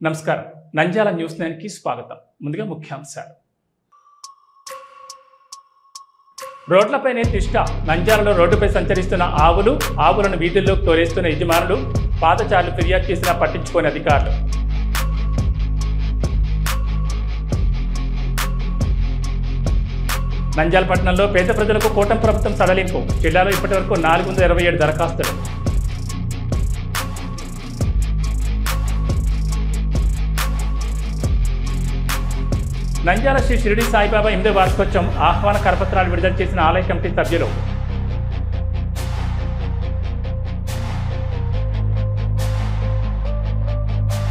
నమస్కారం. నంద్యాల న్యూస్ 9కి స్వాగతం. ముందుగా ముఖ్యాంశాలు. రోడ్లపైనే తిష్ట. నంద్యాలలో రోడ్డుపై సంచరిస్తున్న ఆవులను వీధుల్లోకి తోలేస్తున్న యజమానులు, పాదచారులు ఫిర్యాదు చేసినా పట్టించుకోని అధికారులు. నంద్యాల పట్టణంలో పేద ప్రజలకు కూటమి ప్రభుత్వం సడలింపు. జిల్లాలో ఇప్పటివరకు 427 దరఖాస్తులు. నంద్యాల శ్రీ షిరిడి సాయిబాబా 8వ వార్షికోత్సవం ఆహ్వాన కరపత్రాలు విడుదల చేసిన ఆలయ కమిటీ సభ్యులు.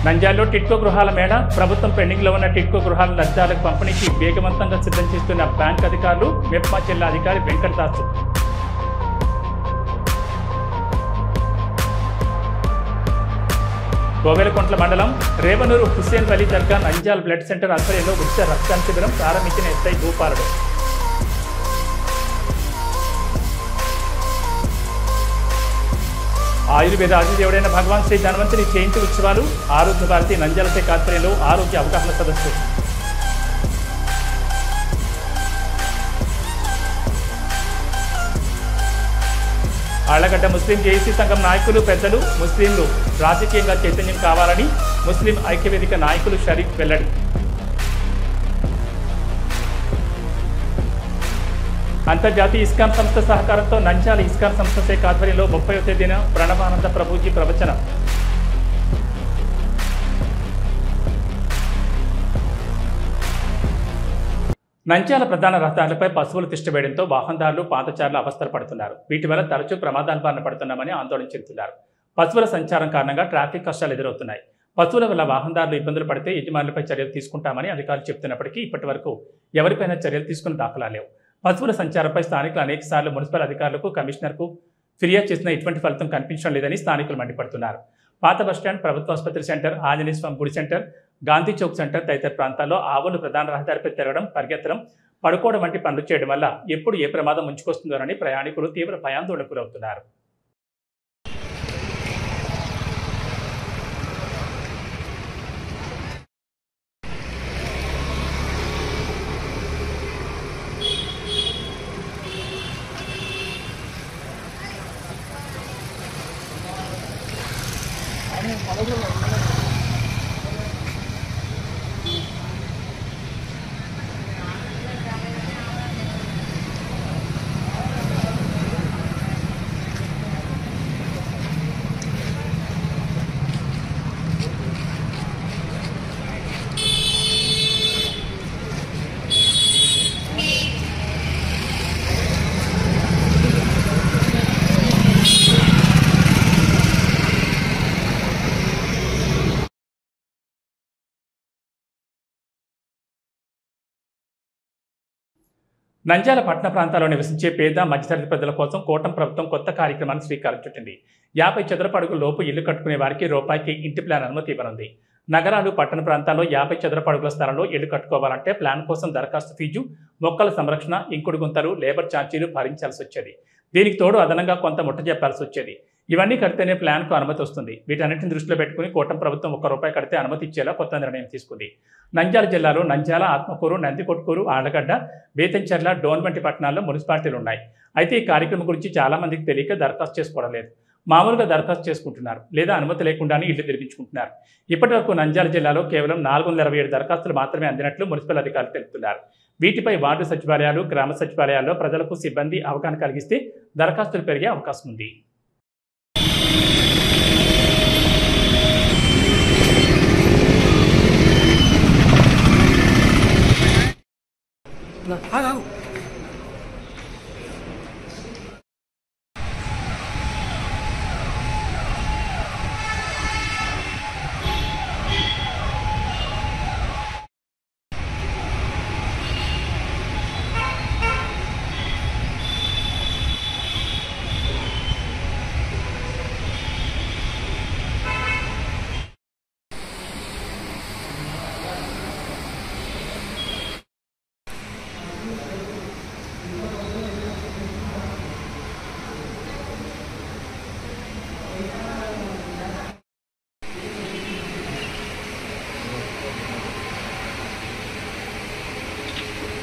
నంద్యాలలో టిట్కో గృహాల మేళ. ప్రభుత్వం పెండింగ్లో ఉన్న టిట్కో గృహాల లబ్ధిదారులకు పంపిణీకి వేగవంతంగా సిద్ధం చేస్తున్న బ్యాంక్ అధికారులు. మెప్మా జిల్లా అధికారి వెంకటదాసు. గోవెలకుంట్ల మండలం రేవనూరు హుస్సేన్ వలీ దర్గా నంద్యాల బ్లడ్ సెంటర్ ఆధ్వర్యంలో ఉచిత రక్తదాన శిబిరం ప్రారంభించిన ఎస్ఐ భూపాలుడు. ఆయుర్వేద ఆదిదేవుడైన భగవాన్ శ్రీ ధన్వంతరి జయంతి ఉత్సవాలు. ఆరోగ్య భారతి నంద్యాల శాఖ ఆధ్వర్యంలో ఆరోగ్య అవగాహన సదస్సు. ఆళ్లగడ్డ ముస్లిం జేఏసీ సంఘం నాయకులు, పెద్దలు ముస్లింలు రాజకీయంగా చైతన్యం కావాలని ముస్లిం ఐక్యవేదిక నాయకులు షరీఫ్ వెల్లడి. అంతర్జాతీయ ఇస్కాన్ సంస్థ సహకారంతో నంద్యాల ఇస్కాన్ సంస్థ శాఖ ఆధ్వర్యంలో 30వ తేదీన ప్రణవానంద ప్రభుజీ ప్రవచనం. నంద్యాల ప్రధాన రహదారులపై పశువులు తిష్టవేయడంతో వాహనదారులు, పాదచారులు అవస్థలు పడుతున్నారు. వీటి వల్ల తరచూ ప్రమాదాల బారిన పడుతున్నామని ఆందోళన చెందుతున్నారు. పశువుల సంచారం కారణంగా ట్రాఫిక్ కష్టాలు ఎదురవుతున్నాయి. పశువుల వల్ల వాహనదారులు ఇబ్బందులు పడితే యజమానులపై చర్యలు తీసుకుంటామని అధికారులు చెబుతున్నప్పటికీ ఇప్పటి వరకు ఎవరిపైనా చర్యలు తీసుకుని దాఖలా లేవు. పశువుల సంచారంపై స్థానికులు అనేక సార్లు మున్సిపల్ అధికారులకు, కమిషనర్కు ఫిర్యాదు చేసినా ఎటువంటి ఫలితం కనిపించడం లేదని స్థానికులు మండిపడుతున్నారు. పాత బస్టాండ్, ప్రభుత్వ ఆసుపత్రి సెంటర్, ఆంజనేయ స్వామి గుడి సెంటర్, గాంధీ చౌక్ సెంటర్ తదితర ప్రాంతాల్లో ఆవులు ప్రధాన రహదారిపై తిరగడం, పరిగెత్తడం, పడుకోవడం వంటి పనులు చేయడం వల్ల ఎప్పుడు ఏ ప్రమాదం ముంచుకొస్తుందోనని ప్రయాణికులు తీవ్ర భయాందోళనకు గురవుతున్నారు. నంద్యాల పట్టణ ప్రాంతాల్లో నివసించే పేద, మధ్యతరగతి ప్రజల కోసం కూటమి ప్రభుత్వం కొత్త కార్యక్రమాన్ని శ్రీకారం చుట్టింది. 50 చదరపు అడుగుల లోపు ఇల్లు కట్టుకునే వారికి రూపాయికి ఇంటి ప్లాన్ అనుమతి ఇవ్వనుంది. నగరాలు, పట్టణ ప్రాంతాల్లో 50 చదరపు అడుగుల స్థలంలో ఇల్లు కట్టుకోవాలంటే ప్లాన్ కోసం దరఖాస్తు ఫీజు, మొక్కల సంరక్షణ, ఇంకుడు గుంతలు, లేబర్ ఛార్జీలు భరించాల్సి వచ్చేది. దీనికి తోడు అదనంగా కొంత ముట్ట చెప్పాల్సి వచ్చేది. ఇవన్నీ కడితేనే ప్లాన్కు అనుమతి వస్తుంది. వీటన్నింటిని దృష్టిలో పెట్టుకుని కూటమి ప్రభుత్వం ₹1 కడితే అనుమతి ఇచ్చేలా కొత్త నిర్ణయం తీసుకుంది. నంద్యాల జిల్లాలో నంద్యాల, ఆత్మకూరు, నందికొట్కూరు, ఆళ్లగడ్డ, బేతంచెర్ల, డోన్ వంటి పట్టణాల్లో మున్సిపాలిటీలు ఉన్నాయి. అయితే ఈ కార్యక్రమం గురించి చాలా మందికి తెలియక దరఖాస్తు చేసుకోవడం లేదు. మామూలుగా దరఖాస్తు చేసుకుంటున్నారు, లేదా అనుమతి లేకుండానే ఇల్లు తిరిగించుకుంటున్నారు. ఇప్పటి వరకు నంద్యాల జిల్లాలో కేవలం 427 దరఖాస్తులు మాత్రమే అందినట్లు మున్సిపల్ అధికారులు తెలుపుతున్నారు. వీటిపై వార్డు సచివాలయాలు, గ్రామ సచివాలయాల్లో ప్రజలకు సిబ్బంది అవగాహన కలిగిస్తే దరఖాస్తులు పెరిగే అవకాశం ఉంది.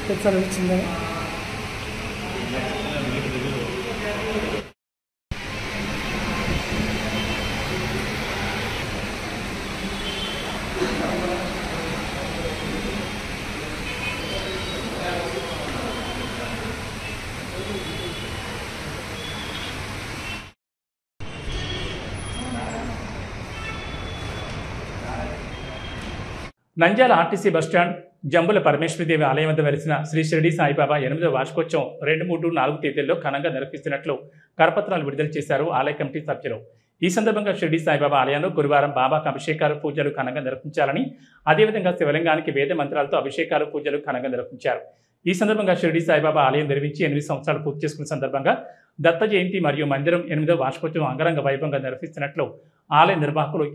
తెచ్చిందని నంద్యాల ఆర్టీసీ బస్టాండ్ జంబుల పరమేశ్వరీదేవి ఆలయం వద్ద వెలిసిన శ్రీ షిరిడి సాయిబాబా 8వ వార్షికోత్సవం 2, 3, 4 తేదీల్లో ఘనంగా నిర్వహిస్తున్నట్లు కరపత్రాలు విడుదల చేశారు ఆలయ కమిటీ సభ్యులు. ఈ సందర్భంగా షిరిడి సాయిబాబా ఆలయంలో గురువారం బాబాకు అభిషేకాలు పూజలు ఘనంగా నిర్వహించాలని, అదేవిధంగా శివలింగానికి వేద మంత్రాలతో అభిషేకాలు పూజలు ఘనంగా నిర్వహించారు. ఈ సందర్భంగా షిరిడి సాయిబాబా ఆలయం నిర్మించి 8 సంవత్సరాలు పూర్తి చేసుకున్న సందర్భంగా దత్త జయంతి మరియు మందిరం 8వ వార్షికోత్సవం అంగరంగ వైభవంగా నిర్వహిస్తున్నట్లు ఆలయ నిర్వాహకులు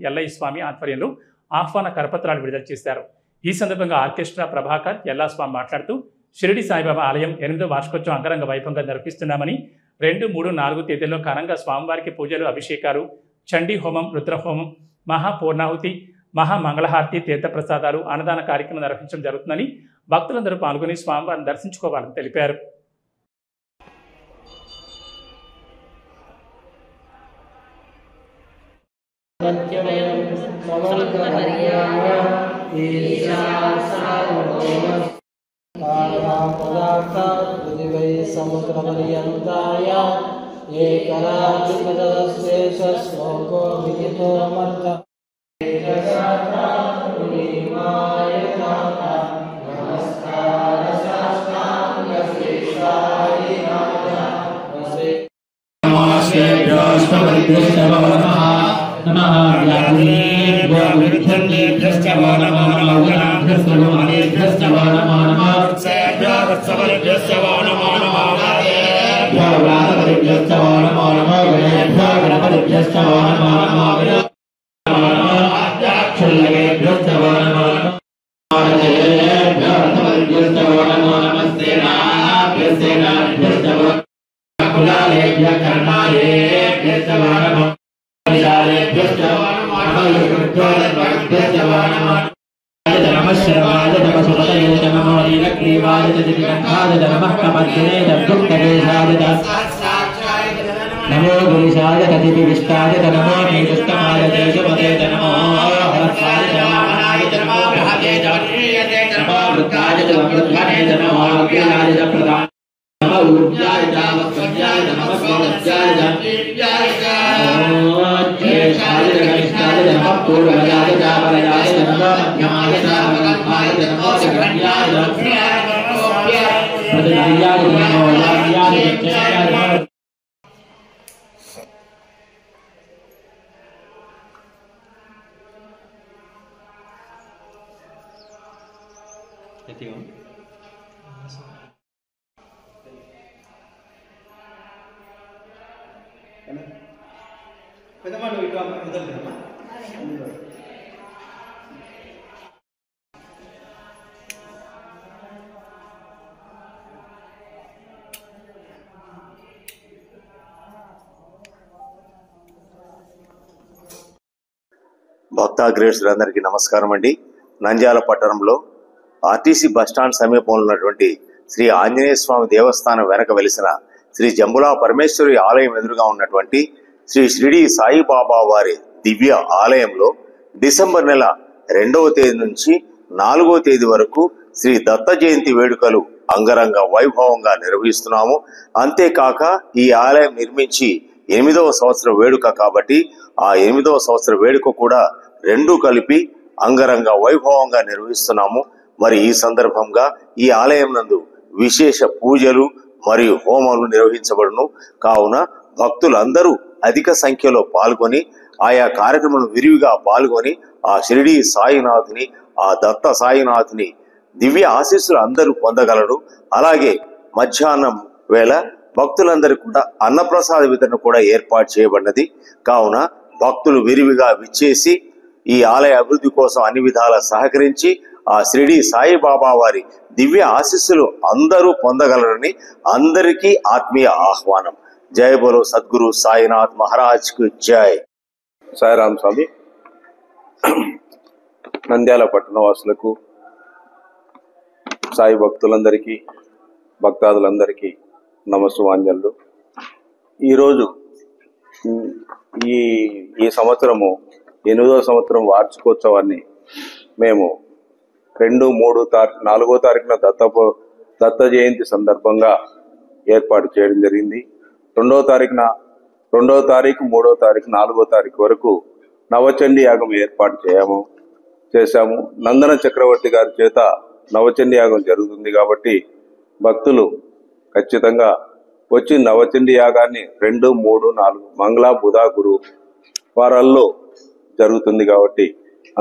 ఎల్లయ్య స్వామి ఆధ్వర్యంలో ఆహ్వాన కరపత్రాలు విడుదల చేశారు. ఈ సందర్భంగా ఆర్కెస్ట్రా ప్రభాకర్ ఎల్లాస్వామి మాట్లాడుతూ షిరిడి సాయిబాబా ఆలయం 8వ వార్షికోత్సవం అంగరంగ వైభవంగా నిర్వహిస్తున్నామని, 2, 3, 4 తేదీల్లో ఘనంగా స్వామివారికి పూజలు, అభిషేకాలు, చండీ హోమం, రుద్రహోమం, మహాపూర్ణాహుతి, మహామంగళహారతి, తీర్థప్రసాదాలు, అన్నదాన కార్యక్రమం నిర్వహించడం జరుగుతుందని భక్తులందరూ పాల్గొని స్వామివారిని దర్శించుకోవాలని తెలిపారు. नमो गुरुषाय कतिविष्टाय नमो नीरुष्टमाय देशपते नमो हरस्वाय नमोनाय नमो भागे जवनीयते नमो वृद्धाय वृद्धने नमो अज्ञानाय प्रदाय नमो ऊर्जाय नमस्कृत्याय नमः सोदस्याय जन्मीयाय नमो ज्येष्ठाय कनिष्ठाय नमः पूर्वजाय परयाय नमो मध्यमाय नमः नमो शरण्याय नमो प्रतिदियाय नमो याय नमो భక్తాగ్రేసులందరికీ నమస్కారం అండి. నంద్యాల పట్టణంలో ఆర్టీసీ బస్టాండ్ సమీపంలో ఉన్నటువంటి శ్రీ ఆంజనేయ స్వామి దేవస్థానం వెనక వెలిసిన శ్రీ జంబులా పరమేశ్వరి ఆలయం ఎదురుగా ఉన్నటువంటి శ్రీ షిరిడి సాయిబాబా వారి దివ్య ఆలయంలో డిసెంబర్ నెల 2వ తేదీ నుంచి 4వ తేదీ వరకు శ్రీ దత్త జయంతి వేడుకలు అంగరంగ వైభవంగా నిర్వహిస్తున్నాము. అంతేకాక ఈ ఆలయం నిర్మించి 8వ సంవత్సర వేడుక కాబట్టి ఆ 8వ సంవత్సర వేడుక కూడా రెండు కలిపి అంగరంగ వైభవంగా నిర్వహిస్తున్నాము. మరి ఈ సందర్భంగా ఈ ఆలయం నందు విశేష పూజలు మరియు హోమాలు నిర్వహించబడును. కావున భక్తులందరూ అధిక సంఖ్యలో పాల్గొని ఆయా కార్యక్రమాలను విరివిగా పాల్గొని ఆ షిరిడి సాయినాథుని, ఆ దత్త సాయినాథుని దివ్య ఆశీస్సులు అందరూ పొందగలరు. అలాగే మధ్యాహ్నం వేళ భక్తులందరికీ కూడా అన్నప్రసాద వితరణ కూడా ఏర్పాటు చేయబడినది. కావున భక్తులు విరివిగా విచ్చేసి ఈ ఆలయ అభివృద్ధి కోసం అన్ని విధాలా సహకరించి ఆ షిరిడి సాయిబాబా వారి దివ్య ఆశీస్సులు అందరూ పొందగలరని అందరికీ ఆత్మీయ ఆహ్వానం. జయ బోలో సద్గురు సాయినాథ్ మహారాజ్ కు జై. సాయిరామ్ స్వామి. నంద్యాల పట్టణ వాసులకు సాయి భక్తులందరికీ భక్తాదులందరికీ నమస్సుమాంజలు. ఈరోజు ఈ సంవత్సరము 8వ సంవత్సరం వార్షికోత్సవాన్ని మేము 2, 3, 4వ తారీఖున దత్త జయంతి సందర్భంగా ఏర్పాటు చేయడం జరిగింది. 2వ తారీఖు, 3వ తారీఖు, 4వ తారీఖు వరకు నవచండీ యాగం ఏర్పాటు చేశాము. నందన చక్రవర్తి గారి చేత నవచండీ యాగం జరుగుతుంది కాబట్టి భక్తులు ఖచ్చితంగా వచ్చి నవచండీ యాగాన్ని 2, 3, 4 మంగళ, బుధ, గురు వారాల్లో జరుగుతుంది కాబట్టి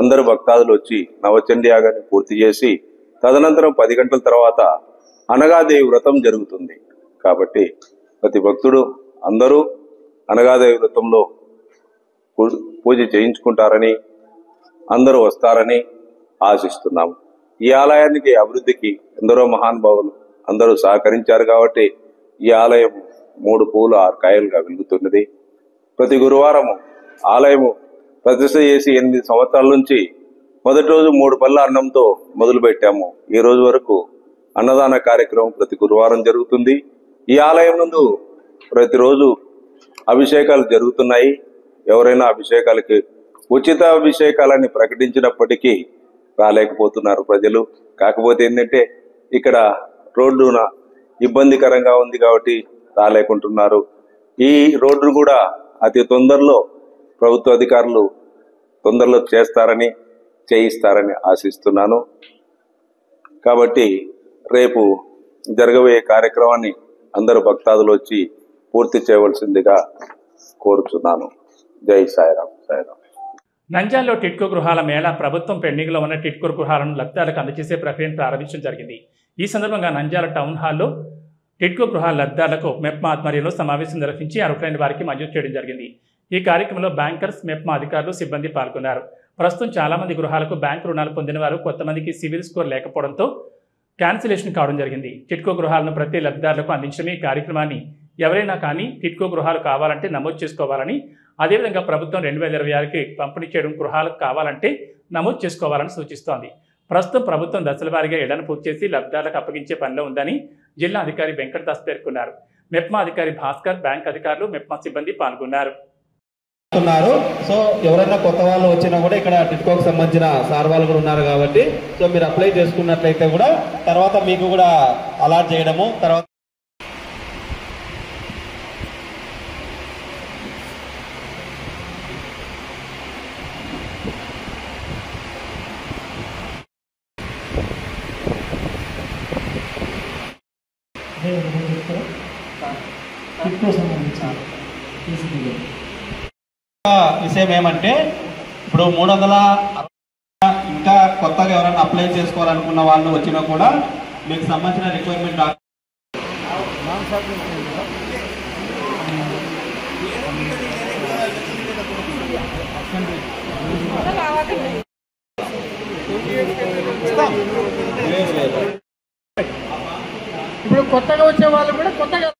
అందరు భక్తాదులు వచ్చి నవచండీ యాగాన్ని పూర్తి చేసి తదనంతరం 10 గంటల తర్వాత అనగాదేవి వ్రతం జరుగుతుంది కాబట్టి ప్రతి భక్తుడు అందరూ అనగాదేవి వ్రతంలో పూజ చేయించుకుంటారని అందరూ వస్తారని ఆశిస్తున్నాము. ఈ ఆలయానికి అభివృద్ధికి ఎందరో మహానుభావులు అందరూ సహకరించారు కాబట్టి ఈ ఆలయం 3 పూలు 6 కాయలుగా వెలుగుతున్నది. ప్రతి గురువారము ఆలయము ప్రతిష్ఠ చేసి 8 సంవత్సరాల నుంచి మొదటి రోజు 3 పళ్ళ అన్నంతో మొదలు పెట్టాము. ఈ రోజు వరకు అన్నదాన కార్యక్రమం ప్రతి గురువారం జరుగుతుంది. ఈ ఆలయం నందు ప్రతిరోజు అభిషేకాలు జరుగుతున్నాయి. ఎవరైనా అభిషేకాలకి ఉచిత అభిషేకాలని ప్రకటించినప్పటికీ రాలేకపోతున్నారు ప్రజలు. కాకపోతే ఏంటంటే ఇక్కడ రోడ్డున ఇబ్బందికరంగా ఉంది కాబట్టి రాలేకుంటున్నారు. ఈ రోడ్డును కూడా అతి తొందరలో ప్రభుత్వ అధికారులు తొందరలో చేయిస్తారని ఆశిస్తున్నాను. కాబట్టి రేపు జరగబోయే కార్యక్రమాన్ని అందరూ భక్తాదులు వచ్చి పూర్తి చేయవలసిందిగా కోరుతున్నాను. జై సాయిరాం. సాయిరాం. నంద్యాలలో టిడ్కో గృహాల మేళా ప్రభుత్వం పెండింగ్లో ఉన్న టిడ్కో గృహాలను లబ్ధాలకు అందజేసే ప్రక్రియను ప్రారంభించడం జరిగింది. ఈ సందర్భంగా నంద్యాల టౌన్ హాల్లో టిడ్కో గృహాల లబ్ధాలకు మెప్మా ఆధ్వర్యంలో సమావేశం నిర్వహించి అర్హులైన వారికి మంజూరు చేయడం జరిగింది. ఈ కార్యక్రమంలో బ్యాంకర్స్, మెప్మా అధికారులు, సిబ్బంది పాల్గొన్నారు. ప్రస్తుతం చాలామంది గృహాలకు బ్యాంకు రుణాలు పొందిన వారు కొంతమందికి సివిల్ స్కోర్ లేకపోవడంతో క్యాన్సిలేషన్ కావడం జరిగింది. టిడ్కో గృహాలను ప్రతి లబ్ధిదారులకు అందించడమే ఈ కార్యక్రమాన్ని ఎవరైనా కానీ టిడ్కో గృహాలు కావాలంటే నమోదు చేసుకోవాలని, అదేవిధంగా ప్రభుత్వం 2026కి పంపిణీ చేయడం గృహాలకు కావాలంటే నమోదు చేసుకోవాలని సూచిస్తోంది. ప్రస్తుతం ప్రభుత్వం దశల వారీగా ఇళ్లను పూర్తి చేసి లబ్ధిదారులకు అప్పగించే పనిలో ఉందని జిల్లా అధికారి వెంకటదాస్ పేర్కొన్నారు. మెప్మా అధికారి భాస్కర్, బ్యాంక్ అధికారులు, మెప్మా సిబ్బంది పాల్గొన్నారు. సో ఎవరైనా కొత్త వాళ్ళు వచ్చినా కూడా ఇక్కడ టిడ్కోకి సంబంధించిన సార్ వాళ్ళు కూడా ఉన్నారు కాబట్టి సో మీరు అప్లై చేసుకున్నట్లయితే కూడా తర్వాత మీకు కూడా అలాట్ చేయడము తర్వాత విషయం ఏమంటే ఇప్పుడు 360 ఇంకా కొత్తగా ఎవరైనా అప్లై చేసుకోవాలనుకున్న వాళ్ళు వచ్చినా కూడా మీకు సంబంధించిన రిక్వైర్మెంట్ ఇప్పుడు కొత్తగా వచ్చే వాళ్ళు కూడా కొత్తగా.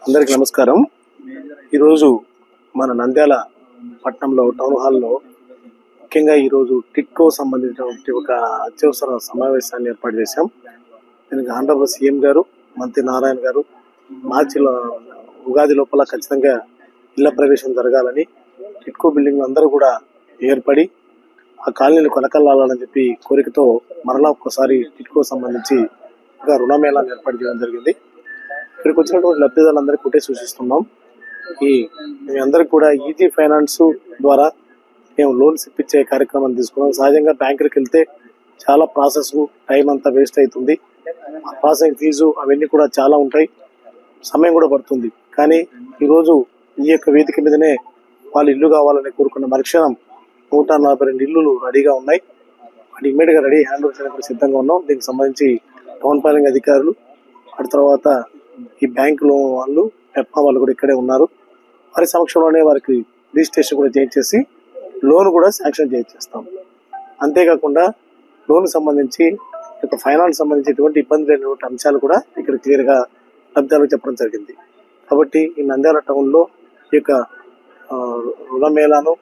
అందరికి నమస్కారం. ఈరోజు మన నంద్యాల పట్టణంలో టౌన్ హాల్లో ముఖ్యంగా ఈరోజు టిడ్కో సంబంధించినటువంటి ఒక అత్యవసర సమావేశాన్ని ఏర్పాటు చేశాం. దీనికి ఆంధ్రప్రదేశ్ సీఎం గారు, మంత్రి నారాయణ గారు మార్చిలో ఉగాది లోపల ఖచ్చితంగా ఇళ్ల ప్రవేశం జరగాలని టిడ్కో బిల్డింగ్ అందరూ కూడా ఏర్పడి ఆ కాలనీలు కొనకల్లాలని చెప్పి కోరికతో మరలా ఒక్కసారి టిడ్కో సంబంధించి ఒక రుణమేళాన్ని ఏర్పాటు చేయడం జరిగింది. ఇక్కడికి వచ్చినటువంటి లబ్ధిదారులందరికీ ఒకటే సూచిస్తున్నాం, మీ అందరికి కూడా ఈజీ ఫైనాన్స్ ద్వారా మేము లోన్స్ ఇప్పించే కార్యక్రమాన్ని తీసుకున్నాం. సహజంగా బ్యాంకులకు వెళ్తే చాలా ప్రాసెస్, టైం అంతా వేస్ట్ అవుతుంది. ఆ ప్రాసెసింగ్ ఫీజు అవన్నీ కూడా చాలా ఉంటాయి, సమయం కూడా పడుతుంది. కానీ ఈరోజు ఈ యొక్క వేదిక మీదనే వాళ్ళు ఇల్లు కావాలని కోరుకున్న మరుక్షణం 142 ఇల్లులు రెడీగా ఉన్నాయి. అది ఇమ్మీడియట్గా రెడీ హ్యాండ్ ఓవర్ చేయడానికి సిద్ధంగా ఉన్నాం. దీనికి సంబంధించి టౌన్ ప్లానింగ్ అధికారులు, ఆ తర్వాత ఈ బ్యాంకులో వాళ్ళు, మెప్మా వాళ్ళు కూడా ఇక్కడే ఉన్నారు. వారి సమక్షంలోనే వారికి రిజిస్ట్రేషన్ కూడా చేయించేసి లోన్ కూడా శాంక్షన్ చేయించేస్తాం. అంతేకాకుండా లోన్ సంబంధించి ఫైనాన్స్ సంబంధించి ఎటువంటి ఇబ్బంది లేనటువంటి అంశాలు కూడా ఇక్కడ క్లియర్గా లబ్ధిదారులకు చెప్పడం జరిగింది. కాబట్టి ఈ నంద్యాల టౌన్లో ఈ యొక్క రుణమేళాను,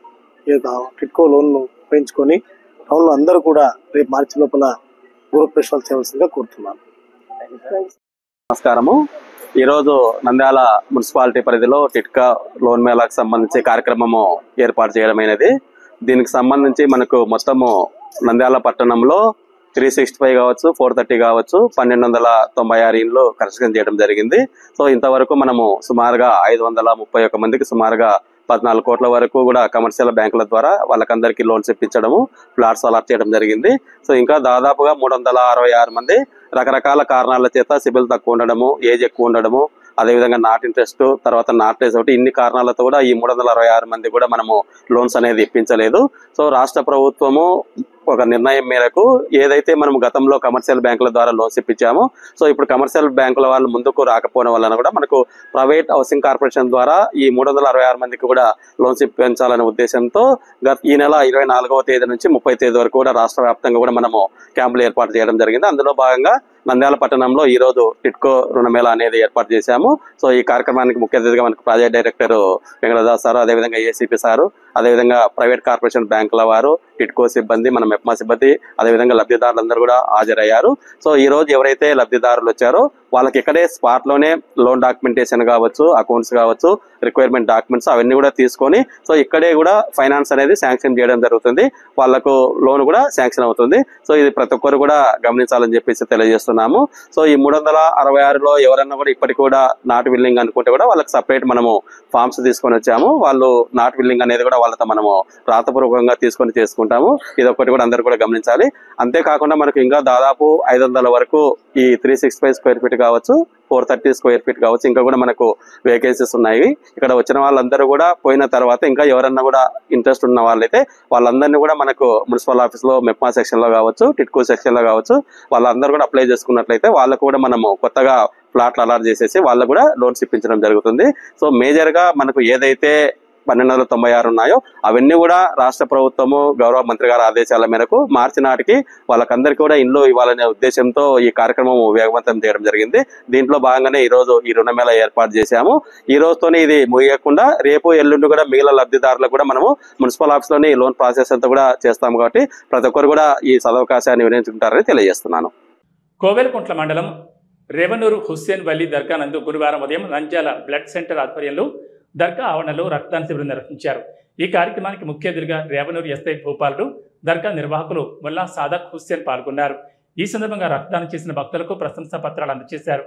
ఈ యొక్క టిడ్కో లోన్ను ఉపయోగించుకొని టౌన్లో అందరూ కూడా రేపు మార్చి లోపల గృహప్రవేశాలు చేయవలసిందిగా కోరుతున్నాను. నమస్కారము. ఈరోజు నంద్యాల మున్సిపాలిటీ పరిధిలో టిట్కా లోన్ మేళాకు సంబంధించి కార్యక్రమము ఏర్పాటు చేయడమైనది. దీనికి సంబంధించి మనకు మొత్తము నంద్యాల పట్టణంలో 365 కావచ్చు, 430 కావచ్చు, 1296 ఇండ్లు కన్స్ట్రక్షన్ చేయడం జరిగింది. సో ఇంతవరకు మనము సుమారుగా 531 మందికి సుమారుగా 14 కోట్ల వరకు కూడా కమర్షియల్ బ్యాంకుల ద్వారా వాళ్ళకందరికీ లోన్స్ ఇప్పించడము, ఫ్లాట్స్ అలాట్ చేయడం జరిగింది. సో ఇంకా దాదాపుగా 366 మంది రకరకాల కారణాల చేత సిబిల్ తక్కువ ఉండడము, ఏజ్ ఎక్కువ ఉండడము, అదేవిధంగా నాట్ ఇంట్రెస్ట్, తర్వాత నాట్ రేస్ ఒకటి, ఇన్ని కారణాలతో కూడా ఈ 366 మంది కూడా మనము లోన్స్ అనేది ఇప్పించలేదు. సో రాష్ట్ర ప్రభుత్వము ఒక నిర్ణయం మేరకు ఏదైతే మనం గతంలో కమర్షియల్ బ్యాంకుల ద్వారా లోన్స్ ఇప్పించామో, సో ఇప్పుడు కమర్షియల్ బ్యాంకుల వాళ్ళు ముందుకు రాకపోవడం వలన కూడా మనకు ప్రైవేట్ హౌసింగ్ కార్పొరేషన్ ద్వారా ఈ 366 మందికి కూడా లోన్స్ ఇప్పించాలనే ఉద్దేశంతో ఈ నెల 24వ తేదీ నుంచి 30వ తేదీ వరకు కూడా రాష్ట్ర వ్యాప్తంగా కూడా మనము క్యాంపులు ఏర్పాటు చేయడం జరిగింది. అందులో భాగంగా నంద్యాల పట్టణంలో ఈ రోజు టిట్కో రుణమేళ అనేది ఏర్పాటు చేశాము. సో ఈ కార్యక్రమానికి ముఖ్య అతిథిగా మనకు ప్రాజెక్ట్ డైరెక్టర్ వెంకటదాస్ సారు, అదేవిధంగా ఏసీపీ సారు, అదేవిధంగా ప్రైవేట్ కార్పొరేషన్ బ్యాంకుల వారు, టిట్కో సిబ్బంది, మన మెప్మా సిబ్బంది, అదేవిధంగా లబ్ధిదారులందరూ కూడా హాజరయ్యారు. సో ఈ రోజు ఎవరైతే లబ్ధిదారులు వచ్చారో వాళ్ళకి ఇక్కడే స్పాట్ లోనే లోన్ డాక్యుమెంటేషన్ కావచ్చు, అకౌంట్స్ కావచ్చు, రిక్వైర్మెంట్ డాక్యుమెంట్స్ అవన్నీ కూడా తీసుకొని సో ఇక్కడే కూడా ఫైనాన్స్ అనేది శాంక్షన్ చేయడం జరుగుతుంది. వాళ్ళకు లోన్ కూడా శాంక్షన్ అవుతుంది. సో ఇది ప్రతి ఒక్కరు కూడా గమనించాలని చెప్పేసి తెలియజేస్తున్నాము. సో ఈ 366లో ఎవరన్నా కూడా ఇప్పటికి కూడా నాట్ విల్లింగ్ అనుకుంటే కూడా వాళ్ళకి సపరేట్ మనము ఫామ్స్ తీసుకొని వచ్చాము. వాళ్ళు నాట్ విల్లింగ్ అనేది కూడా వాళ్ళతో మనము రాతపూర్వకంగా తీసుకొని చేసుకుంటాము. ఇది ఒకటి కూడా అందరూ కూడా గమనించాలి. అంతేకాకుండా మనకు ఇంకా దాదాపు 500 వరకు ఈ 365 స్క్వేర్ ఫీట్ కావచ్చు, 430 స్క్వేర్ ఫీట్ కావచ్చు, ఇంకా కూడా మనకు వేకెన్సీస్ ఉన్నాయి. ఇక్కడ వచ్చిన వాళ్ళందరూ కూడా పోయిన తర్వాత ఇంకా ఎవరన్నా కూడా ఇంట్రెస్ట్ ఉన్న వాళ్ళైతే వాళ్ళందరినీ కూడా మనకు మున్సిపల్ ఆఫీస్ లో మెప్మా సెక్షన్ లో కావచ్చు, టిట్కో సెక్షన్ లో కావచ్చు, వాళ్ళందరూ కూడా అప్లై చేసుకున్నట్లయితే వాళ్ళకు కూడా మనము కొత్తగా ఫ్లాట్లు అలాట్ చేసేసి వాళ్ళకు కూడా లోన్స్ ఇప్పించడం జరుగుతుంది. సో మేజర్ గా మనకు ఏదైతే 1296 ఉన్నాయో అవన్నీ కూడా రాష్ట్ర ప్రభుత్వము గౌరవ మంత్రి గారి ఆదేశాల మేరకు మార్చి నాటికి వాళ్ళకందరికీ కూడా ఇండ్లు ఇవ్వాలనే ఉద్దేశంతో ఈ కార్యక్రమం వేగవంతం చేయడం జరిగింది. దీంట్లో భాగంగానే ఈ రోజు ఈ రుణమేళ ఏర్పాటు చేశాము. ఈ రోజుతోనే ఇది ముగియకుండా రేపు ఎల్లుండి కూడా మిగిలిన లబ్ధిదారులకు కూడా మనము మున్సిపల్ ఆఫీస్ లోని లోన్ ప్రాసెస్ అంతా కూడా చేస్తాము. కాబట్టి ప్రతి ఒక్కరు కూడా ఈ సదవకాశాన్ని వినియోగించుకుంటారని తెలియజేస్తున్నాను. కోవెలకుంట్ల మండలం రేవనూరు హుస్సేన్ వల్లి దర్గా నందు గురువారం ఉదయం నంద్యాల బ్లడ్ సెంటర్ ఆధ్వర్యంలో దర్గా ఆవరణలో రక్తదాన శిబిరం నిర్వహించారు. ఈ కార్యక్రమానికి ముఖ్య అతిథిగా రేవనూరు ఎస్ఐ భూపాలుడు, దర్గా నిర్వాహకులు ముల్లా సాదక్ హుస్సేన్ పాల్గొన్నారు. ఈ సందర్భంగా రక్తదానం చేసిన భక్తులకు ప్రశంసా పత్రాలు అందజేశారు.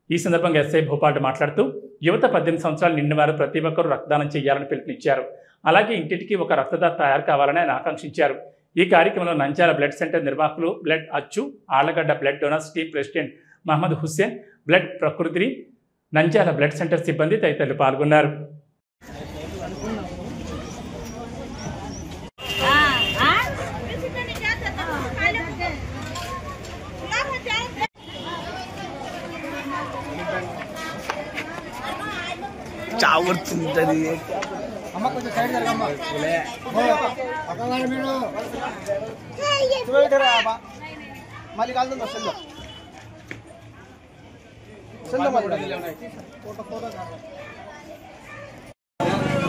ఈ సందర్భంగా ఎస్ఐ భూపాలుడు మాట్లాడుతూ యువత 18 సంవత్సరాలు నిండిన వారు ప్రతి ఒక్కరూ రక్తదానం చేయాలని పిలుపునిచ్చారు. అలాగే ఇంటింటికి ఒక రక్తదాత తయారు కావాలని ఆయన ఆకాంక్షించారు. ఈ కార్యక్రమంలో నంద్యాల బ్లడ్ సెంటర్ నిర్వాహకులు blood Achchu, Allagadda blood donors team president Mohammad Hussain, blood Prakruthi, Nandyal blood centre సిబ్బంది తదితరులు పాల్గొన్నారు.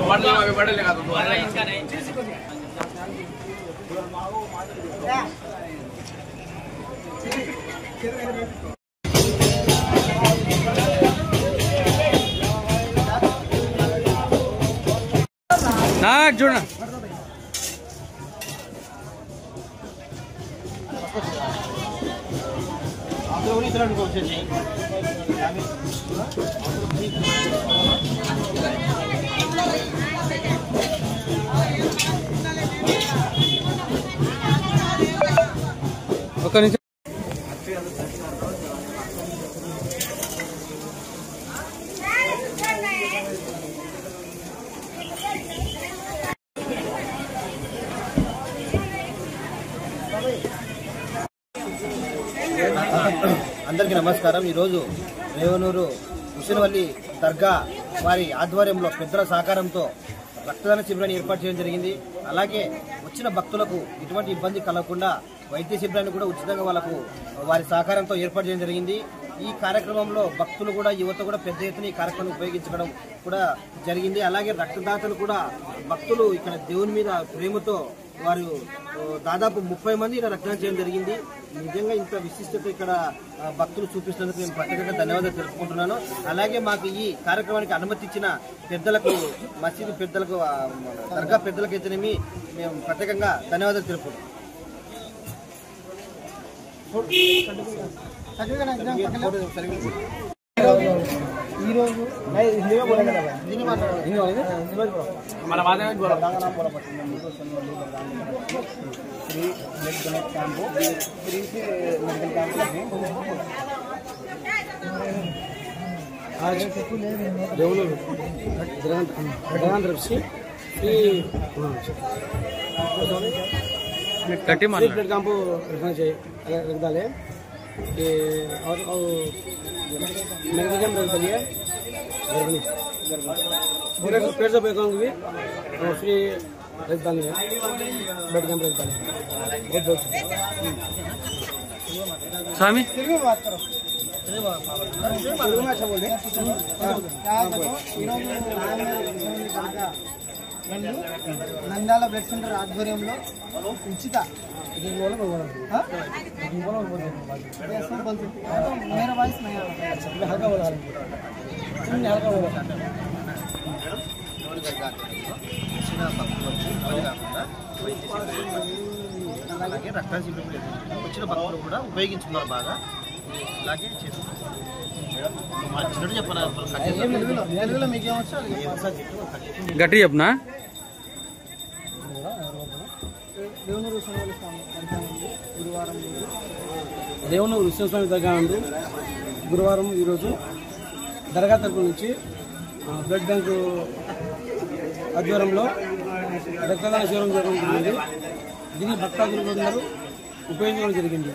మళ్ళీ చూడ ఒక నిమిషం. అందరికీ నమస్కారం. ఈరోజు రేవనూరు హుస్సేన్ వల్లి దర్గా వారి ఆధ్వర్యంలో పెద్దల సహకారంతో రక్తదాన శిబిరాన్ని ఏర్పాటు చేయడం జరిగింది. అలాగే వచ్చిన భక్తులకు ఎటువంటి ఇబ్బంది కలగకుండా వైద్య శిబిరాన్ని కూడా ఉచితంగా వాళ్ళకు వారి సహకారంతో ఏర్పాటు చేయడం జరిగింది. ఈ కార్యక్రమంలో భక్తులు కూడా యువత కూడా పెద్ద ఎత్తున ఈ కార్యక్రమం ఉపయోగించడం కూడా జరిగింది. అలాగే రక్తదాతలు కూడా భక్తులు ఇక్కడ దేవుని మీద ప్రేమతో వారు దాదాపు 30 మంది ఇక్కడ రక్తదానం చేయడం జరిగింది. నిజంగా ఇంత విశిష్టత ఇక్కడ భక్తులు చూపిస్తున్నందుకు నేను ప్రత్యేకంగా ధన్యవాదాలు తెలుపుకుంటున్నాను. అలాగే మాకు ఈ కార్యక్రమానికి అనుమతి ఇచ్చిన పెద్దలకు, మసీదు పెద్దలకు, దర్గా పెద్దలకు అయితేనేమి మేము ప్రత్యేకంగా ధన్యవాదాలు తెలుపుకుంటున్నాం. ఈరోజు మన free blood donate camp, free medical camp आज देवनूर प्रधान तरफ से ब्लड कैंप रखना चाहिए, रख डाले और मेडिकल कैंप रख डालिए पूरे पेट से पैक भी फ्री रख डालेंगे, ब्लड कैंप रख डालेंगे। बहुत बहुत स्वामी बात करो నంద్యాల బ్లడ్ సెంటర్ ఆధ్వర్యంలో ఉచిత मेरा वॉइस नहीं आ रहा, हल्का बोला हल्का बोला అలాగే రక్తం శిబిరం వచ్చిన భక్తులు కూడా ఉపయోగించుకున్నారు బాగా. ఇలాగే చేస్తున్నారు చెప్పనా గట్టి చెప్పనా దేవనూరు విశ్వస్వామి దర్గా నందు గురువారం ఈరోజు దర్గా తరపు నుంచి బ్లడ్ బ్యాంకు ఆధ్వర్యంలో రక్తదాన శిబిరం జరుగుతుంది. దీన్ని భక్తాదులందరూ ఉపయోగించడం జరిగింది.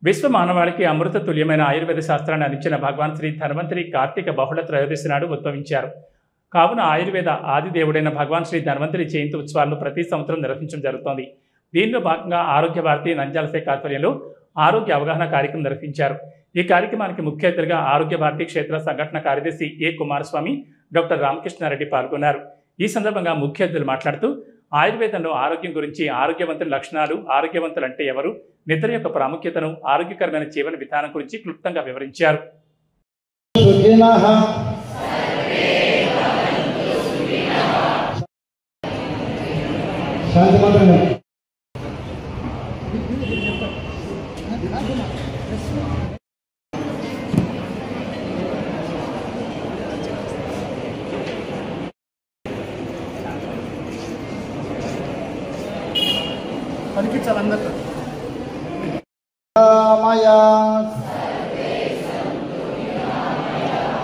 విశ్వ మానవాళికి అమృత తుల్యమైన ఆయుర్వేద శాస్త్రాన్ని అందించిన భగవాన్ శ్రీ ధన్వంతరి కార్తీక బహుళ త్రయోదశి నాడు ఉద్భవించారు. కావున ఆయుర్వేద ఆది దేవుడైన భగవాన్ శ్రీ ధన్వంతరి జయంతి ఉత్సవాలను ప్రతి సంవత్సరం నిర్వహించడం జరుగుతోంది. దీనిలో భాగంగా ఆరోగ్య భారతి నంద్యాల శాఖ ఆధ్వర్యంలో ఆరోగ్య అవగాహన కార్యక్రమం నిర్వహించారు. ఈ కార్యక్రమానికి ముఖ్య అతిథిగా ఆరోగ్య భారతి క్షేత్ర సంఘటన కార్యదర్శి ఏ కుమారస్వామి, డాక్టర్ రామకృష్ణారెడ్డి పాల్గొన్నారు. ఈ సందర్భంగా ముఖ్య అతిథులు మాట్లాడుతూ ఆయుర్వేదంలో ఆరోగ్యం గురించి, ఆరోగ్యవంతుల లక్షణాలు, ఆరోగ్యవంతులు అంటే ఎవరు, నిద్ర యొక్క ప్రాముఖ్యతను, ఆరోగ్యకరమైన జీవన విధానం గురించి క్లుప్తంగా వివరించారు.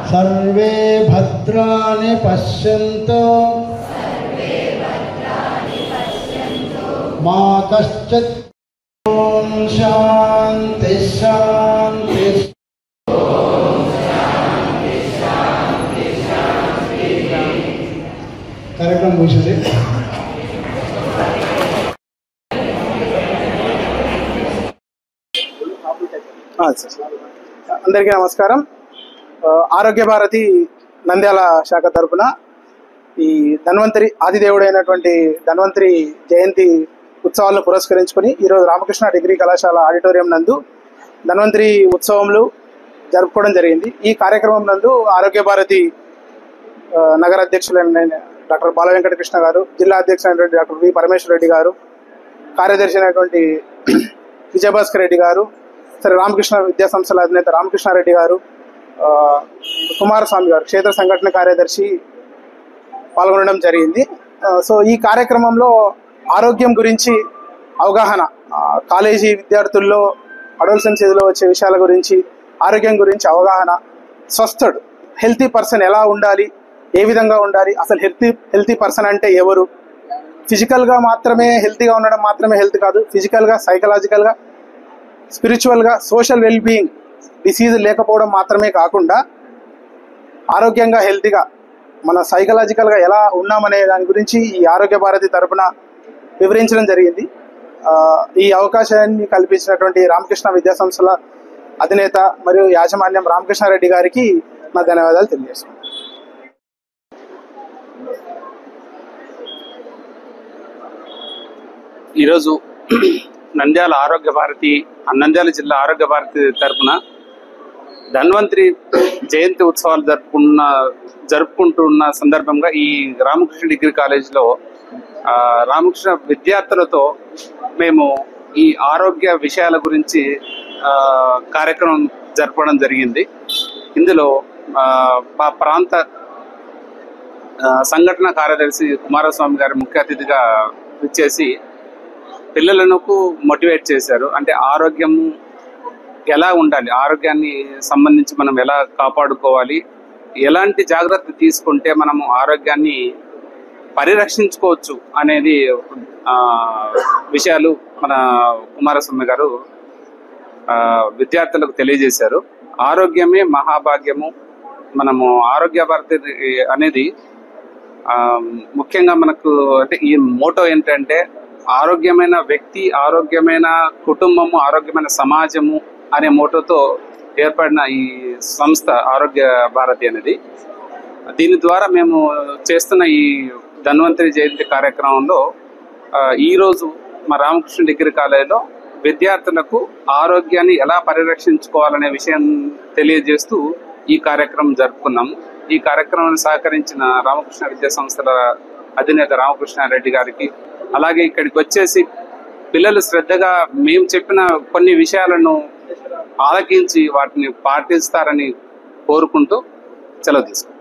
सर्वे भद्राणि पश्यन्तु मा कश्चित् शान्ति शान्ति कार्यक्रम मुझे అందరికీ నమస్కారం. ఆరోగ్య భారతి నంద్యాల శాఖ తరపున ఈ ధన్వంతరి ఆదిదేవుడైనటువంటి ధన్వంతరి జయంతి ఉత్సవాలను పురస్కరించుకొని ఈరోజు రామకృష్ణ డిగ్రీ కళాశాల ఆడిటోరియం నందు ధన్వంతరి ఉత్సవములు జరుపుకోవడం జరిగింది. ఈ కార్యక్రమం నందు ఆరోగ్య భారతి నగర అధ్యక్షులైన డాక్టర్ బాల వెంకటకృష్ణ గారు, జిల్లా అధ్యక్షులైనటువంటి డాక్టర్ వి పరమేశ్వర రెడ్డి గారు, కార్యదర్శి అయినటువంటి విజయభాస్కర్ రెడ్డి గారు, సరే రామకృష్ణ విద్యా సంస్థల అధినేత రామకృష్ణారెడ్డి గారు, కుమారస్వామి గారు క్షేత్ర సంఘటన కార్యదర్శి పాల్గొనడం జరిగింది. సో ఈ కార్యక్రమంలో ఆరోగ్యం గురించి అవగాహన, కాలేజీ విద్యార్థుల్లో అడోలసెన్స్ ఏజ్లో వచ్చే విషయాల గురించి, ఆరోగ్యం గురించి అవగాహన, స్వస్థుడు హెల్తీ పర్సన్ ఎలా ఉండాలి, ఏ విధంగా ఉండాలి, అసలు హెల్తీ పర్సన్ అంటే ఎవరు, ఫిజికల్గా మాత్రమే హెల్తీగా ఉండడం మాత్రమే హెల్త్ కాదు, ఫిజికల్గా, సైకలాజికల్గా, స్పిరిచువల్గా, సోషల్ వెల్బీయింగ్, డిసీజ్ లేకపోవడం మాత్రమే కాకుండా ఆరోగ్యంగా హెల్తీగా మన సైకలాజికల్గా ఎలా ఉన్నామనే దాని గురించి ఈ ఆరోగ్య భారతి తరపున వివరించడం జరిగింది. ఈ అవకాశాన్ని కల్పించినటువంటి రామకృష్ణ విద్యా సంస్థల అధినేత మరియు యాజమాన్యం రామకృష్ణారెడ్డి గారికి నా ధన్యవాదాలు తెలియజేస్తున్నాను. ఈరోజు నంద్యాల జిల్లా ఆరోగ్య భారతి తరఫున ధన్వంతరి జయంతి ఉత్సవాలు జరుపుకుంటున్న సందర్భంగా ఈ రామకృష్ణ డిగ్రీ కాలేజీలో రామకృష్ణ విద్యార్థులతో మేము ఈ ఆరోగ్య విషయాల గురించి కార్యక్రమం జరపడం జరిగింది. ఇందులో మా ప్రాంత సంఘటన కార్యదర్శి కుమారస్వామి గారి ముఖ్య అతిథిగా ఇచ్చేసి పిల్లలను మోటివేట్ చేశారు. అంటే ఆరోగ్యము ఎలా ఉండాలి, ఆరోగ్యాన్ని సంబంధించి మనం ఎలా కాపాడుకోవాలి, ఎలాంటి జాగ్రత్త తీసుకుంటే మనము ఆరోగ్యాన్ని పరిరక్షించుకోవచ్చు అనేది విషయాలు మన కుమారస్వామి గారు విద్యార్థులకు తెలియజేశారు. ఆరోగ్యమే మహాభాగ్యము. మనము ఆరోగ్య భారతి అనేది ముఖ్యంగా మనకు అంటే ఈ మోటో ఏంటంటే ఆరోగ్యమైన వ్యక్తి, ఆరోగ్యమైన కుటుంబము, ఆరోగ్యమైన సమాజము అనే మోటోతో ఏర్పడిన ఈ సంస్థ ఆరోగ్య భారతి అనేది. దీని ద్వారా మేము చేస్తున్న ఈ ధన్వంతరి జయంతి కార్యక్రమంలో ఈరోజు మా రామకృష్ణ డిగ్రీ కాలేజీలో విద్యార్థులకు ఆరోగ్యాన్ని ఎలా పరిరక్షించుకోవాలనే విషయం తెలియజేస్తూ ఈ కార్యక్రమం జరుపుకున్నాము. ఈ కార్యక్రమాన్ని సహకరించిన రామకృష్ణ విద్యా సంస్థల అధినేత రామకృష్ణారెడ్డి గారికి, అలాగే ఇక్కడికి వచ్చేసి పిల్లలు శ్రద్ధగా మేము చెప్పిన కొన్ని విషయాలను ఆలకించి వాటిని పాటిస్తారని కోరుకుంటూ సెలవు తీసుకున్నాం.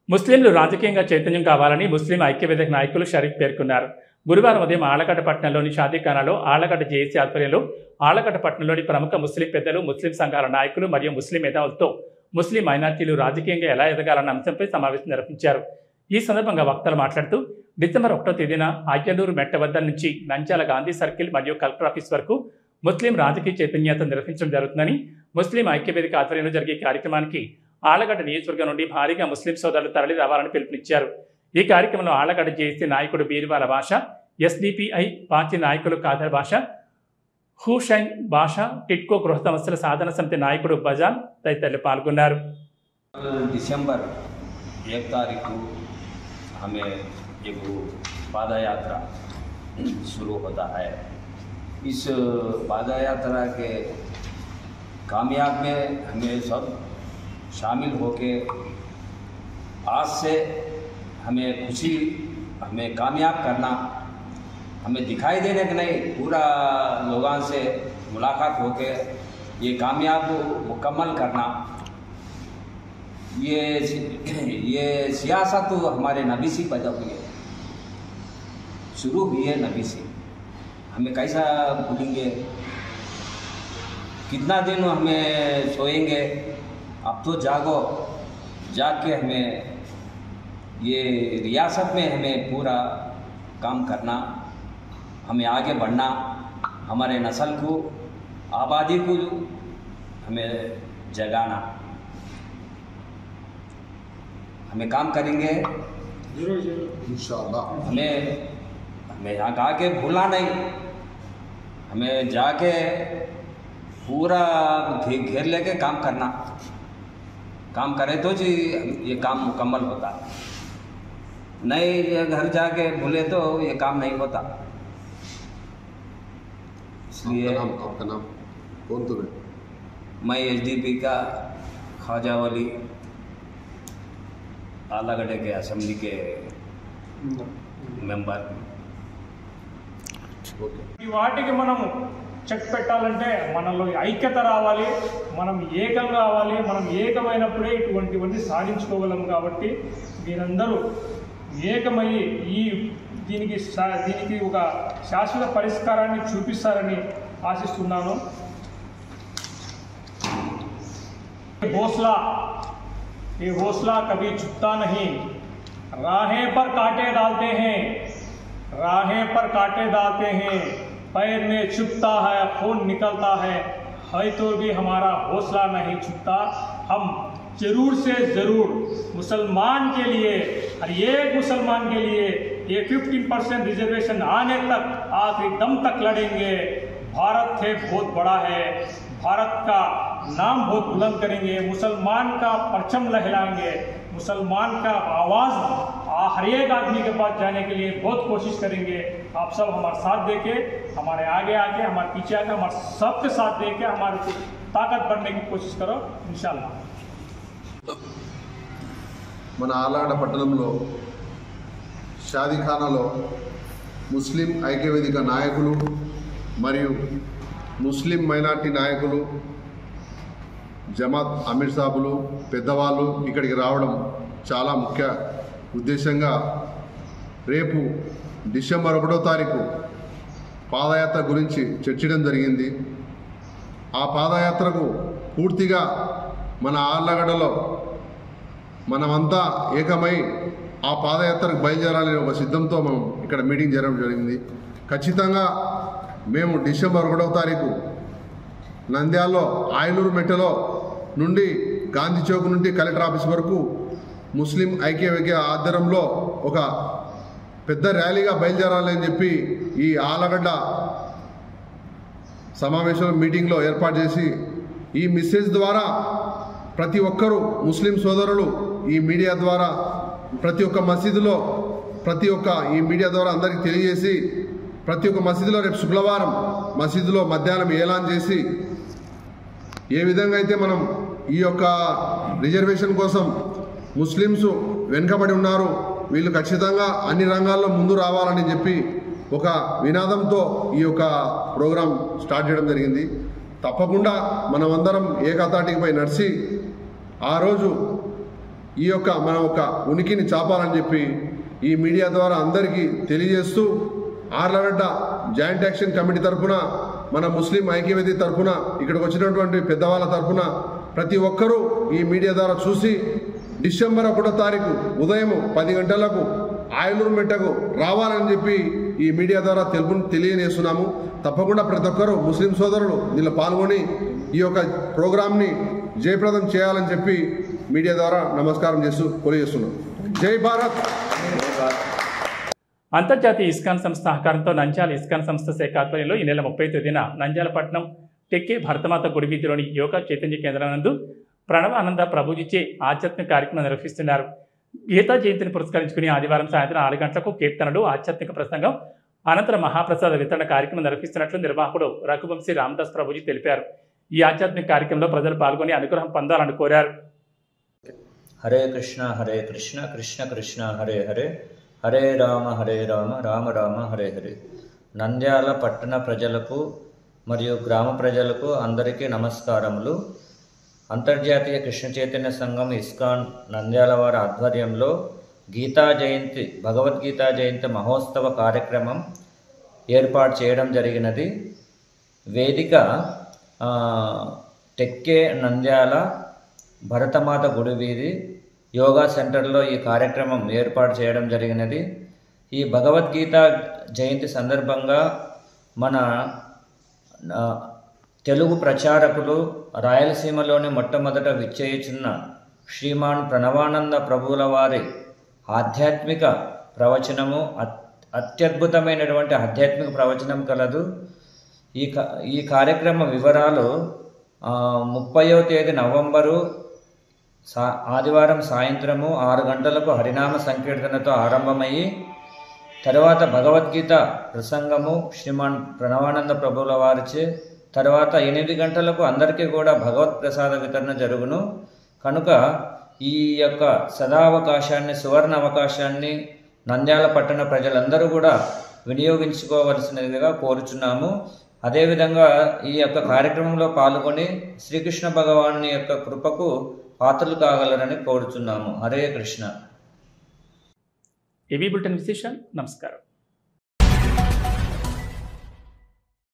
ముస్లింలు రాజకీయంగా చైతన్యం కావాలని ముస్లిం ఐక్యవేదిక నాయకులు షరీఫ్ పేర్కొన్నారు. గురువారం ఉదయం ఆళ్లగడ్డ పట్టణంలోని షాదీఖానాలో ఆళ్లగడ్డ జేఏసీ ఆధ్వర్యంలో ఆళ్లగడ్డ పట్టణంలోని ప్రముఖ ముస్లిం పెద్దలు, ముస్లిం సంఘాల నాయకులు మరియు ముస్లిం మేధావులతో ముస్లిం మైనార్టీలు రాజకీయంగా ఎలా ఎదగాలన్న అంశంపై సమావేశం నిర్వహించారు. ఈ సందర్భంగా వక్తలు మాట్లాడుతూ డిసెంబర్ 1వ తేదీన అయ్యనూరు మెట్ట వద్ద నుంచి నంద్యాల గాంధీ సర్కిల్ మరియు కలెక్టర్ ఆఫీస్ వరకు ముస్లిం రాజకీయ చైతన్యత నిర్వహించడం జరుగుతుందని, ముస్లిం ఐక్యవేదిక ఆధ్వర్యంలో జరిగే కార్యక్రమానికి ఆళ్లగడ్డ నియోజకవర్గం నుండి భారీగా ముస్లిం సోదరులు తరలి రావాలని పిలుపునిచ్చారు. ఈ కార్యక్రమంలో ఆళ్లగడ్డ జేఏసీ నాయకుడు బీర్వాల భాష, ఎస్డిపిఐ పార్టీ నాయకులు కాదర్ భాష, హుషైన్ భాష, టిట్కో గృహ సమస్యల సాధన సమితి నాయకుడు బజాన్ తదితరులు పాల్గొన్నారు. दिसंबर 1 तारीख को हमें एक पाद यात्रा शुरू होता है। इस पाद यात्रा के कामयाब में हमें सब शामिल होके आज से हमें खुशी, हमें कामयाब करना, हमें दिखाई देने के नहीं, पूरा लोगों से मुलाकात होके ये कामयाब मुकम्मल करना। ये सियासत तो हमारे नबी से पैदा हुई है, शुरू हुई है नबी से। हमें कैसा भूलेंगे, कितना दिन हमें सोएंगे। अब तो जागो, जाग के हमें ये रियासत में हमें पूरा काम करना, हमें आगे बढ़ना, हमारे नस्ल को, आबादी को हमें जगाना। हमें काम करेंगे इंशाअल्लाह। हमें यहाँ आके भूलना नहीं, हमें जाके पूरा घेर लेके काम करना। काम करे तो जी ये काम मुकम्मल होता, नहीं घर जाके भूले तो ये काम नहीं होता। इसलिए आपका नाम कौन तुम्हें? मैं एसडीपी का ख्वाजा वली आलागढ़ के असेंबली के मेंबर। వాటికి మనము చెక్ పెట్టాలంటే మనలో ఐక్యత రావాలి, మనం ఏకం కావాలి. మనం ఏకమైనప్పుడే ఇటువంటివన్నీ సాధించుకోగలం. కాబట్టి మీరందరూ ఏకమయ్యి దీనికి ఒక శాశ్వత పరిష్కారాన్ని చూపిస్తారని ఆశిస్తున్నాను. ये हौसला कभी झुकता नहीं, राहें पर कांटे डालते हैं, राहें पर कांटे डालते हैं, पैर में चुभता है, खून निकलता है तो भी हमारा हौसला नहीं झुकता। हम जरूर से ज़रूर मुसलमान के लिए और एक मुसलमान के लिए ये 15% रिजर्वेशन आने तक आखिरी दम तक लड़ेंगे। भारत है बहुत बड़ा है, भारत का नाम बहुत बुलंद करेंगे, मुसलमान का परचम लहराएंगे, मुसलमान का आवाज़ हर एक आदमी के पास जाने के लिए बहुत कोशिश करेंगे। आप सब हमारे साथ देके, हमारे आगे आके, हमारे पीछे आके, हमारे सबके साथ देके हमारे को ताकत बढ़ने की कोशिश करो इंशाल्लाह। మన ఆలగడ్డ పట్టణంలో షాదీఖానాలో ముస్లిం ఐక్యవేదిక నాయకులు మరియు ముస్లిం మైనార్టీ నాయకులు, జమాత్ అమీర్ సాబులు, పెద్దవాళ్ళు ఇక్కడికి రావడం చాలా ముఖ్య ఉద్దేశంగా రేపు డిసెంబర్ 1వ తారీఖు పాదయాత్ర గురించి చర్చించడం జరిగింది. ఆ పాదయాత్రకు పూర్తిగా మన ఆళ్ళగడ్డలో మనమంతా ఏకమై ఆ పాదయాత్రకు బయలుదేరాలని ఒక సిద్ధంతో మనం ఇక్కడ మీటింగ్ జరగడం జరిగింది. ఖచ్చితంగా మేము డిసెంబర్ 1వ తారీఖు నంద్యాలలో ఆయనూరు మెట్టలో నుండి గాంధీ చౌక్ నుండి కలెక్టర్ ఆఫీస్ వరకు ముస్లిం ఐక్యవేదిక ఆధ్వర్యంలో ఒక పెద్ద ర్యాలీగా బయలుదేరాలని చెప్పి ఈ ఆలగడ్డ సమావేశంలో మీటింగ్లో ఏర్పాటు చేసి ఈ మెసేజ్ ద్వారా ప్రతి ఒక్కరూ ముస్లిం సోదరులు ఈ మీడియా ద్వారా ప్రతి ఒక్క మసీదులో ఈ మీడియా ద్వారా అందరికీ తెలియజేసి ప్రతి ఒక్క మసీదులో రేపు శుక్రవారం మసీదులో మధ్యాహ్నం ఏలాన్ చేసి ఏ విధంగా అయితే మనం ఈ యొక్క రిజర్వేషన్ కోసం ముస్లిమ్స్ వెనుకబడి ఉన్నారు, వీళ్ళు ఖచ్చితంగా అన్ని రంగాల్లో ముందు రావాలని చెప్పి ఒక వినాదంతో ఈ యొక్క ప్రోగ్రాం స్టార్ట్ చేయడం జరిగింది. తప్పకుండా మనమందరం ఏకతాటిపై నడిచి ఆ రోజు ఈ యొక్క మన ఒక ఉనికిని చాపాలని చెప్పి ఈ మీడియా ద్వారా అందరికీ తెలియజేస్తూ ఆర్లగడ్డ జాయింట్ యాక్షన్ కమిటీ తరఫున, మన ముస్లిం ఐక్యవేదిక తరఫున, ఇక్కడికి వచ్చినటువంటి పెద్దవాళ్ళ తరఫున ప్రతి ఒక్కరూ ఈ మీడియా ద్వారా చూసి డిసెంబర్ 1వ తారీఖు ఉదయం 10 గంటలకు ఆయనూరు మెట్టకు రావాలని చెప్పి ఈ మీడియా ద్వారా తెలియజేస్తున్నాము. తప్పకుండా ప్రతి ఒక్కరూ ముస్లిం సోదరులు దీనిలో పాల్గొని ఈ యొక్క ప్రోగ్రాంని జయప్రదం చేయాలని చెప్పి మీడియా ద్వారా నమస్కారం చేస్తూ తెలియజేస్తున్నాం. జై భారత్. అంతర్జాతీయ ఇస్కాన్ సంస్థ సహకారంతో నంద్యాల ఇస్కాన్ సంస్థ శాఖ ఆధ్వర్యంలో ఈ నెల 30వ తేదీన నంద్యాల పట్టణం టెక్కే భరతమాత గుడి వీధిలోని యోగా చైతన్య కేంద్రం నందు ప్రణవానంద ప్రభుజీచే ఆధ్యాత్మిక కార్యక్రమం నిర్వహిస్తున్నారు. గీతా జయంతిని పురస్కరించుకుని ఆదివారం సాయంత్రం 6 గంటలకు కీర్తనలు, ఆధ్యాత్మిక ప్రసంగం, అనంతరం మహాప్రసాద వితరణ కార్యక్రమం నిర్వహిస్తున్నట్లు నిర్వాహకుడు రఘువంశీ రామదాస్ ప్రభుజీ తెలిపారు. ఈ ఆధ్యాత్మిక కార్యక్రమంలో ప్రజలు పాల్గొని అనుగ్రహం పొందాలని కోరారు. హరే కృష్ణ కృష్ణ కృష్ణ హరే హరే, హరే రామ రామ రామ హరే హరే. నంద్యాల పట్టణ ప్రజలకు మరియు గ్రామ ప్రజలకు అందరికీ నమస్కారములు. అంతర్జాతీయ కృష్ణ చైతన్య సంఘం ఇస్కాన్ నంద్యాల వారి ఆధ్వర్యంలో భగవద్గీతా జయంతి మహోత్సవ కార్యక్రమం ఏర్పాటు చేయడం జరిగినది. వేదిక టెక్కే నంద్యాల భరతమాత గుడి వీధి యోగా సెంటర్లో ఈ కార్యక్రమం ఏర్పాటు చేయడం జరిగినది. ఈ భగవద్గీత జయంతి సందర్భంగా మన తెలుగు ప్రచారకులు రాయలసీమలోని మొట్టమొదట విచ్చేయుచున్న శ్రీమాన్ ప్రణవానంద ప్రభువుల వారి ఆధ్యాత్మిక ప్రవచనము అత్యద్భుతమైనటువంటి ఆధ్యాత్మిక ప్రవచనం కలదు. ఈ కార్యక్రమ వివరాలు 30వ తేదీ నవంబరు ఆదివారం సాయంత్రము 6 గంటలకు హరినామ సంకీర్తనతో ఆరంభమయ్యి తర్వాత భగవద్గీత ప్రసంగము శ్రీమాన్ ప్రణవానంద ప్రభువుల వారిచే, తర్వాత 8 గంటలకు అందరికీ కూడా భగవత్ ప్రసాద వితరణ జరుగును. కనుక ఈ యొక్క సదావకాశాన్ని, సువర్ణ అవకాశాన్ని నంద్యాల పట్టణ ప్రజలందరూ కూడా వినియోగించుకోవలసినదిగా కోరుచున్నాము. అదేవిధంగా ఈ యొక్క కార్యక్రమంలో పాల్గొని శ్రీకృష్ణ భగవాను యొక్క కృపకు పాత్రలు కాగలరని కోరుచున్నాము. హరే కృష్ణ. ఏబీ బులెటిన్ విశేషాలు. నమస్కారం.